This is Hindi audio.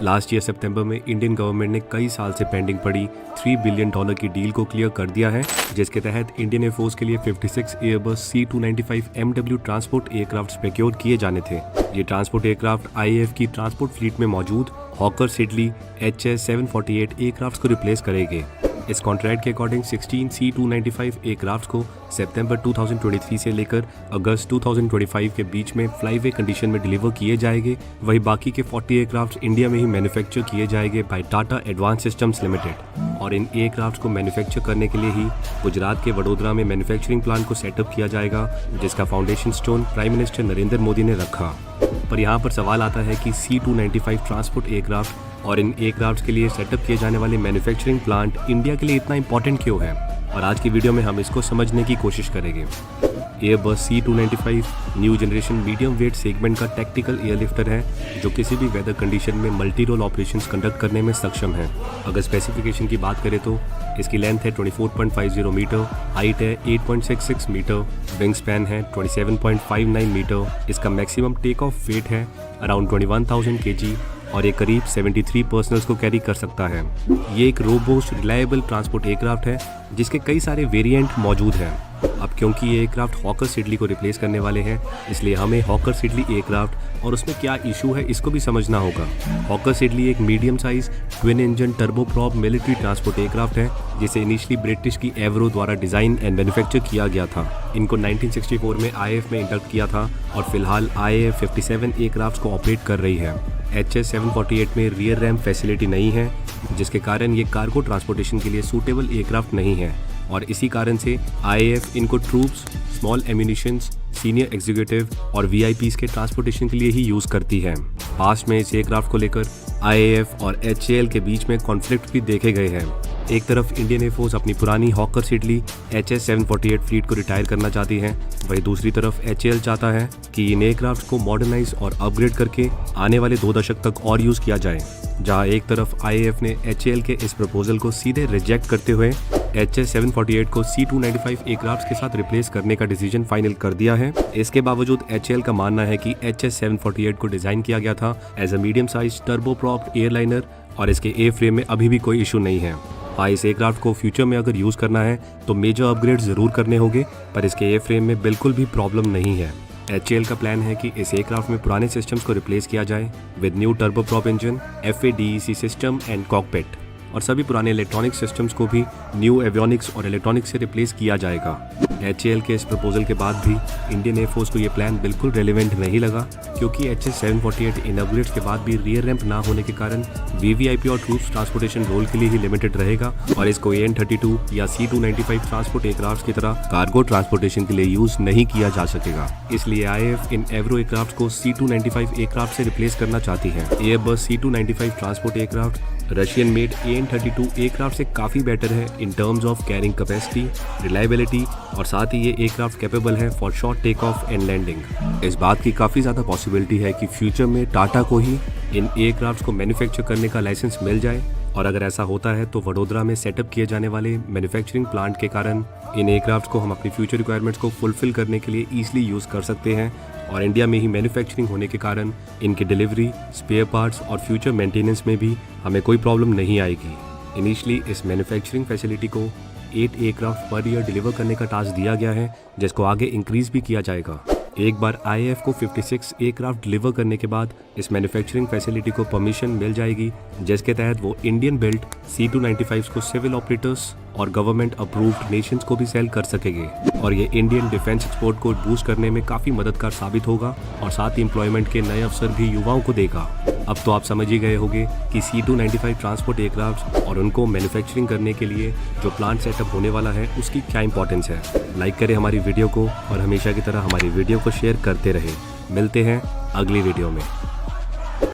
लास्ट ईयर सितंबर में इंडियन गवर्नमेंट ने कई साल से पेंडिंग पड़ी $3 बिलियन की डील को क्लियर कर दिया है, जिसके तहत इंडियन एयरफोर्स के लिए 56 Airbus C295 MW transport aircraft procure किए जाने थे। ये ट्रांसपोर्ट एयरक्राफ्ट IAF की ट्रांसपोर्ट फ्लीट में मौजूद हॉकर सिडली HS-748 एयरक्राफ्ट को रिप्लेस करेंगे। इस कॉन्ट्रैक्ट के अकॉर्डिंग 16 C295 एयरक्राफ्ट को सितंबर 2023 से लेकर अगस्त 2025 के बीच में फ्लाईवे कंडीशन में डिलीवर किए जाएंगे। वहीं बाकी के 40 एयरक्राफ्ट इंडिया में ही मैन्युफैक्चर किए जाएंगे by Tata advanced systems limited. और इन एयरक्राफ्ट को मैन्युफैक्चर करने के लिए ही गुजरात के वडोदरा में मैन्युफैक्चरिंग प्लांट को सेटअप किया जाएगा, जिसका foundation stone prime minister Narendra Modi ने रखा। पर यहाँ पर सवाल आता है कि C295 ट्रांसपोर्ट एयरक्राफ्ट और इन एयरक्राफ्ट के लिए सेटअप किए जाने वाले मैन्युफैक्चरिंग प्लांट इंडिया के लिए इतना इंपॉर्टेंट क्यों है, और आज की वीडियो में हम इसको समझने की कोशिश करेंगे। Airbus C295 new generation medium wait segment का टैक्टिकल एयरलिफ्टर है, जो किसी भी वेदर कंडीशन में मल्टी रोल ऑपरेशंस कंडक्ट करने में सक्षम है। अगर स्पेसिफिकेशन की बात करें तो इसकी लेंथ है 24.50 मीटर, हाइट है 8.66 मीटर, विंग स्पैन है 27.59 मीटर। इसका मैक्सिमम टेक ऑफ वेट है अराउंड 21,000 kg और ये करीब 73 पर्सनल्स को कैरी कर सकता है। ये एक रोबोस्ट रिलायबल ट्रांसपोर्ट एयरक्राफ्ट है, जिसके कई सारे वेरिएंट मौजूद हैं। अब क्योंकि ये एयरक्राफ्ट हॉकर सिडली को रिप्लेस करने वाले हैं, इसलिए हमें हॉकर सिडली एयरक्राफ्ट और उसमें क्या इशू है इसको भी समझना होगा। हॉकर सिडली एक medium size twin engine turboprop military transport aircraft है, जिसे इनिशियली ब्रिटिश की एवरो द्वारा डिजाइन एंड मैन्युफैक्चर किया गया था। इनको 1964 में IAF में इंडक्ट किया था और फिलहाल IAF 57 एयरक्राफ्ट को ऑपरेट कर रही है। HS-748 में रियर रैम्प फैसिलिटी नहीं है, जिसके कारण ये कार्गो ट्रांसपोर्टेशन के लिए सूटेबल एयरक्राफ्ट नहीं है, और इसी कारण से IAF इनको troops, small ammunitions, senior executive और VIPs के ट्रांसपोर्टेशन के लिए ही यूज़ करती है। पास्ट में इस एयरक्राफ्ट को लेकर IAF और HAL के बीच में कॉन्फ्लिक्ट भी देखे गए हैं। एक तरफ इंडियन एयरफोर्स अपनी पुरानी हॉकर सिडली HS-748 फ्लीट को रिटायर करना चाहती है, वहीं दूसरी तरफ HAL चाहता है कि इन एयरक्राफ्ट को मॉडर्नाइज और अपग्रेड करके आने वाले 2 दशक तक और यूज़ किया जाए। जहां एक तरफ IAF ने HAL के इस प्रपोजल को सीधे रिजेक्ट करते हुए HS-748 को C295 एयरक्राफ्ट के साथ रिप्लेस करने का डिसीजन फाइनल कर दिया है। इसके बावजूद HAL का मानना है कि HS-748 को डिजाइन किया गया था as a medium size turboprop airliner और इसके एयर फ्रेम में अभी भी कोई इशू नहीं है। हाँ, इस एयरक्राफ्ट को फ्यूचर में अगर यूज़ करना है तो मेजर अपग्रेड ज़रूर करने होंगे, पर इसके एयर फ्रेम में बिल्कुल भी प्रॉब्लम नहीं है। HAL का प्लान है कि इस एयरक्राफ्ट में पुराने सिस्टम्स को रिप्लेस किया जाए with new turboprop engine, FADEC system and cockpit, और सभी पुराने इलेक्ट्रॉनिक सिस्टम्स को भी न्यू एवियोनिक्स और इलेक्ट्रॉनिक्स से रिप्लेस किया जाएगा। HAL के इस प्रपोजल के बाद भी इंडियन एयरफोर्स को ये प्लान बिल्कुल रेलेवेंट नहीं लगा, क्योंकि HS-748 इन अपग्रेड्स के बाद भी रियर रैंप ना होने के कारण VVIP और ट्रूप्स ट्रांसपोर्टेशन रोल के लिए ही लिमिटेड रहेगा, और इसको AN-32 या C295 ट्रांसपोर्ट एयरक्राफ्ट की तरह कार्गो ट्रांसपोर्टेशन के लिए यूज नहीं किया जा सकेगा। इसलिए IAF इन एवरो एयरक्राफ्ट को C295 एयरक्राफ्ट से रिप्लेस करना चाहती है। Airbus C295 transport aircraft Russian made AN-32 aircraft से काफ़ी बेटर है in terms of carrying capacity, reliability, और साथ ही ये एयरक्राफ्ट कैपेबल है for short take off and landing. इस बात की काफ़ी ज़्यादा पॉसिबिलिटी है कि फ्यूचर में टाटा को ही इन एयरक्राफ्ट को मैन्युफैक्चर करने का लाइसेंस मिल जाए, और अगर ऐसा होता है तो वडोदरा में सेटअप किए जाने वाले मैन्युफैक्चरिंग प्लांट के कारण इन एयरक्राफ्ट को हम अपनी फ्यूचर रिक्वायरमेंट्स को फुलफिल करने के लिए ईजिली यूज़ कर सकते हैं, और इंडिया में ही मैन्युफैक्चरिंग होने के कारण इनकी डिलीवरी, स्पेयर पार्ट्स और फ्यूचर मेंटेनेंस में भी हमें कोई प्रॉब्लम नहीं आएगी। इनिशियली इस मैन्युफैक्चरिंग फैसिलिटी को 8 एयरक्राफ्ट पर ईयर डिलीवर करने का टास्क दिया गया है, जिसको आगे इंक्रीज भी किया जाएगा। एक बार IAF को 56 एयरक्राफ्ट डिलीवर करने के बाद इस मैन्युफैक्चरिंग फैसिलिटी को परमिशन मिल जाएगी, जिसके तहत वो इंडियन बिल्ट C295 को सिविल ऑपरेटर्स और गवर्नमेंट अप्रूव्ड नेशंस को भी सेल कर सकेंगे, और ये इंडियन डिफेंस एक्सपोर्ट को बूस्ट करने में काफ़ी मददगार साबित होगा, और साथ ही एम्प्लॉयमेंट के नए अवसर भी युवाओं को देगा। अब तो आप समझ ही गए होंगे कि C295 ट्रांसपोर्ट एयरक्राफ्ट और उनको मैन्युफैक्चरिंग करने के लिए जो प्लांट सेटअप होने वाला है उसकी क्या इंपॉर्टेंस है। लाइक करें हमारी वीडियो को और हमेशा की तरह हमारी वीडियो को शेयर करते रहें। मिलते हैं अगली वीडियो में।